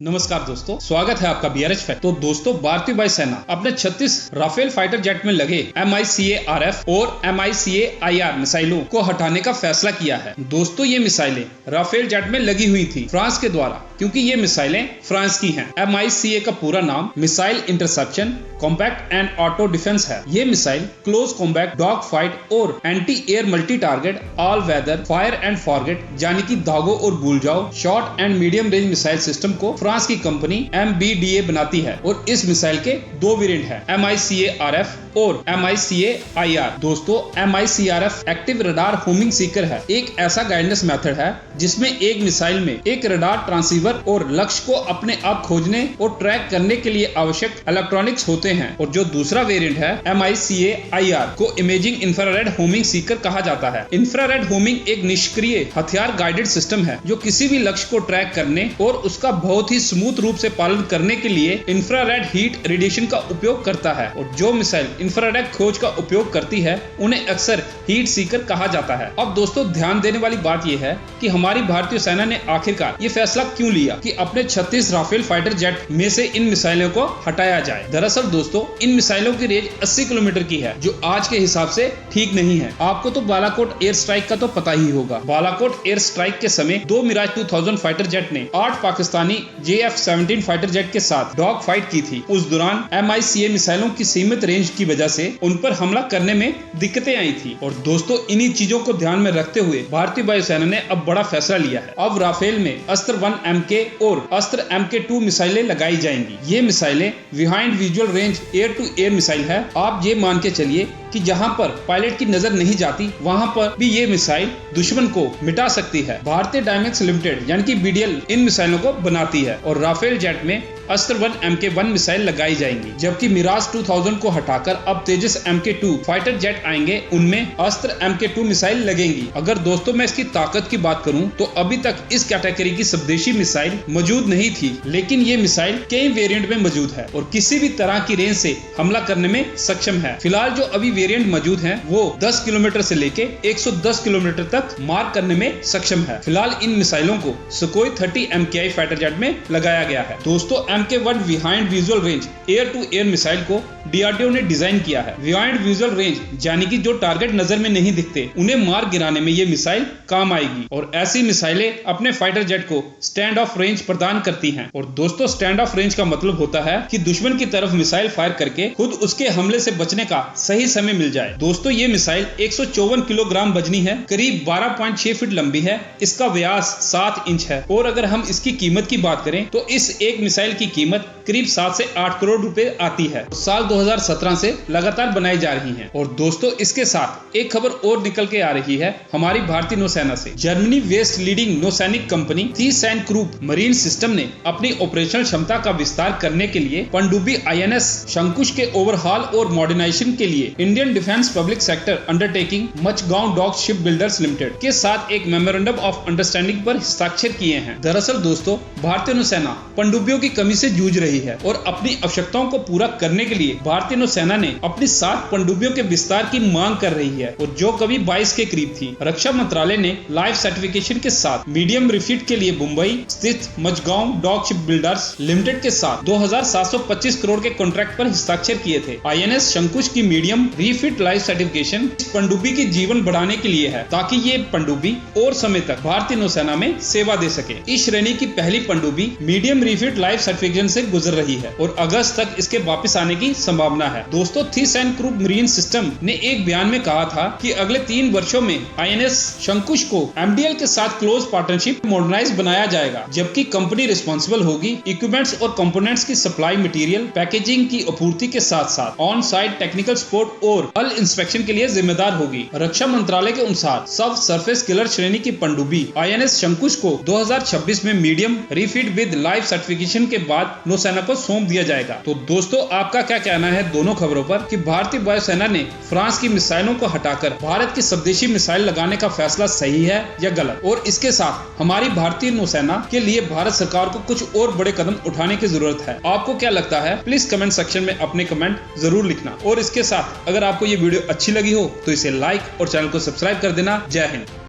नमस्कार दोस्तों, स्वागत है आपका बीआरएच फैक्ट। तो दोस्तों, भारतीय वायुसेना अपने 36 राफेल फाइटर जेट में लगे MICARF और MICAIR मिसाइलों को हटाने का फैसला किया है। दोस्तों, ये मिसाइलें राफेल जेट में लगी हुई थी फ्रांस के द्वारा, क्योंकि ये मिसाइलें फ्रांस की हैं। MICA का पूरा नाम missile interception compact and auto defence है। ये missile close combat, dog fight और anti air multi target, all weather, fire and forget यानी कि दागो और भूल जाओ, short and medium range missile system को फ्रांस की कंपनी MBDA बनाती है और इस मिसाइल के दो वेरिएंट हैं, MICARF और MICAIR। दोस्तों, MICARF active radar homing Sikar है, एक ऐसा गाइडेंस मेथड है जिसमें एक मिसाइल में एक रडार ट्रांसीवर और लक्ष्य को अपने आप खोजने और ट्रैक करने के लिए आवश्यक इलेक्ट्रॉनिक्स होते हैं। और जो दूसरा वेरिएंट है MICAIR को इमेजिंग इंफ्रारेड होमिंग सीकर कहा जाता है। इंफ्रारेड होमिंग एक निष्क्रिय हथियार गाइडेड सिस्टम है जो किसी भी लक्ष्य को ट्रैक करने और उसका बहुत ही स्मूथ रूप से पालन करने के लिए इंफ्रारेड हीट रेडिएशन का उपयोग करता है। और जो मिसाइल इंफ्रारेड खोज का उपयोग करती है उन्हें अक्सर हीट सीकर कहा जाता है। अब दोस्तों, ध्यान देने वाली बात यह है कि हमारी भारतीय सेना ने आखिरकार ये फैसला क्यों लिया कि अपने 36 राफेल फाइटर जेट में से इन मिसाइलों को हटाया जाए। दरअसल दोस्तों, इन मिसाइलों की रेंज 80 किलोमीटर की है, जो आज के हिसाब से ठीक नहीं है। आपको तो बालाकोट एयर स्ट्राइक का तो पता ही होगा। बालाकोट एयर स्ट्राइक के समय 2 मिराज 2000 फाइटर जेट ने 8 पाकिस्तानी JF-17 फाइटर जेट के साथ डॉग फाइट की थी। उस दौरान MICA मिसाइलों की सीमित रेंज की वजह से उन पर हमला करने में दिक्कतें आई थी। और दोस्तों, इन्हीं चीजों को ध्यान में रखते हुए भारतीय वायुसेना ने अब बड़ा फैसला लिया है। अब राफेल में अस्त्र 1 MK और अस्त्र MK2 मिसाइलें लगाई जाएंगी। ये मिसाइलें behind visual range air to air missile है। आप ये मान के चलिए कि जहां पर पायलट की नजर नहीं जाती वहां पर भी ये मिसाइल दुश्मन को मिटा सकती है। भारतीय डायमेक्स लिमिटेड यानी कि BDL इन मिसाइलों को बनाती है और राफेल जेट में अस्त्र 1 MK1 मिसाइल लगाई जाएंगी, जबकि मिराज 2000 को हटाकर अब तेजस MK2 फाइटर जेट आएंगे, उनमें अस्त्र MK2 मिसाइल लगेंगी। अगर दोस्तों मैं इसकी ताकत की बात करूं तो अभी तक इस कैटेगरी की स्वदेशी मिसाइल मौजूद नहीं थी, लेकिन ये मिसाइल कई वेरिएंट में मौजूद है और किसी भी तरह की रेंज से हमला करने में सक्षम है। फिलहाल जो अभी वेरिएंट मौजूद हैं वो 10 किलोमीटर से लेके 110 किलोमीटर तक मार करने में सक्षम है। फिलहाल इन मिसाइलों को सुखोई 30 MKI फाइटर जेट में लगाया गया है। दोस्तों, MK1 behind visual range air to air missile को DRDO ने डिजाइन किया है। बिहाइंड विजुअल रेंज यानी कि जो टारगेट नजर में नहीं दिखते उन्हें मार गिराने में ये मिसाइल काम आएगी और ऐसी मिसाइलें अपने फाइटर जेट को स्टैंड ऑफ रेंज प्रदान करती हैं। और दोस्तों, स्टैंड ऑफ रेंज का मतलब होता है कि दुश्मन की तरफ मिसाइल फायर करके खुद उसके हमले से बचने का सही समय मिल जाए। दोस्तों, ये मिसाइल 154 किलोग्राम वजनी है, करीब 12.6 फीट लंबी है, इसका व्यास 7 इंच है। और अगर हम इसकी कीमत की बात करें तो इस एक मिसाइल की कीमत करीब 7 से 8 करोड़ रुपए आती है। साल 2017 से लगातार बनाई जा रही हैं। और दोस्तों, इसके साथ एक खबर और निकल के आ रही है हमारी भारतीय नौसेना से। जर्मनी वेस्ट लीडिंग नौसैनिक कंपनी ThyssenKrupp मरीन सिस्टम ने अपनी ऑपरेशनल क्षमता का विस्तार करने के लिए पनडुब्बी INS शंकुश के ओवरहॉल और मॉडर्नाइजेशन के लिए Indian defence public sector undertaking Mazagon dock ship builders limited के साथ एक मेमोरेंडम ऑफ अंडरस्टैंडिंग पर हस्ताक्षर किए हैं। दरअसल दोस्तों, भारतीय नौसेना पनडुब्बियों की कमी से जूझ रही है और अपनी आवश्यकताओं को पूरा करने के लिए भारतीय नौसेना ने अपनी 7 पनडुब्बियों के विस्तार की मांग कर रही है और जो कभी 22 के करीब थी। रक्षा मंत्रालय ने लाइफ सर्टिफिकेशन के साथ मीडियम रिफिट के लिए मुंबई स्थित मचगांव डॉक शिप बिल्डर्स लिमिटेड के साथ 2725 करोड़ के कॉन्ट्रैक्ट पर हस्ताक्षर किए थे। INS शंकुश की मीडियम रिफिट लाइफ सर्टिफिकेशन इस पनडुब्बी की जीवन बढ़ाने के लिए है, ताकि ये पनडुब्बी और समय तक भारतीय नौसेना में सेवा दे सके। इस श्रेणी की पहली पनडुब्बी मीडियम रिफिट लाइफ सर्टिफिकेशन से गुजर रही है और अगस्त तक इसके वापस आने की संभावना है। दोस्तों, ThyssenKrupp मरीन सिस्टम ने एक बयान में कहा था कि अगले 3 वर्षों में INS शंकुश को MDL के साथ क्लोज पार्टनरशिप मॉडर्नाइज बनाया जाएगा, जबकि कंपनी रिस्पॉन्सिबल होगी इक्विपमेंट्स और कंपोनेंट्स की सप्लाई, मटेरियल पैकेजिंग की आपूर्ति के साथ साथ ऑन साइट टेक्निकल सपोर्ट और हल इंस्पेक्शन के लिए जिम्मेदार होगी। रक्षा मंत्रालय के अनुसार सब सरफेस किलर श्रेणी की पनडुब्बी INS शंकुश को 2026 में medium refit with life certification के बाद नौसेना को सौंप दिया जाएगा। तो दोस्तों, आपका क्या कहना है दोनों खबरों पर कि भारतीय वायुसेना ने फ्रांस की मिसाइलों को हटाकर भारत की स्वदेशी मिसाइल लगाने का फैसला सही है या गलत? और इसके साथ हमारी भारतीय नौसेना के लिए भारत सरकार को कुछ और बड़े कदम उठाने की जरूरत है। आपको क्या लगता है? प्लीज कमेंट सेक्शन में अपने कमेंट जरूर लिखना। और इसके साथ अगर आपको ये वीडियो अच्छी लगी हो तो इसे लाइक और चैनल को सब्सक्राइब कर देना। जय हिंद।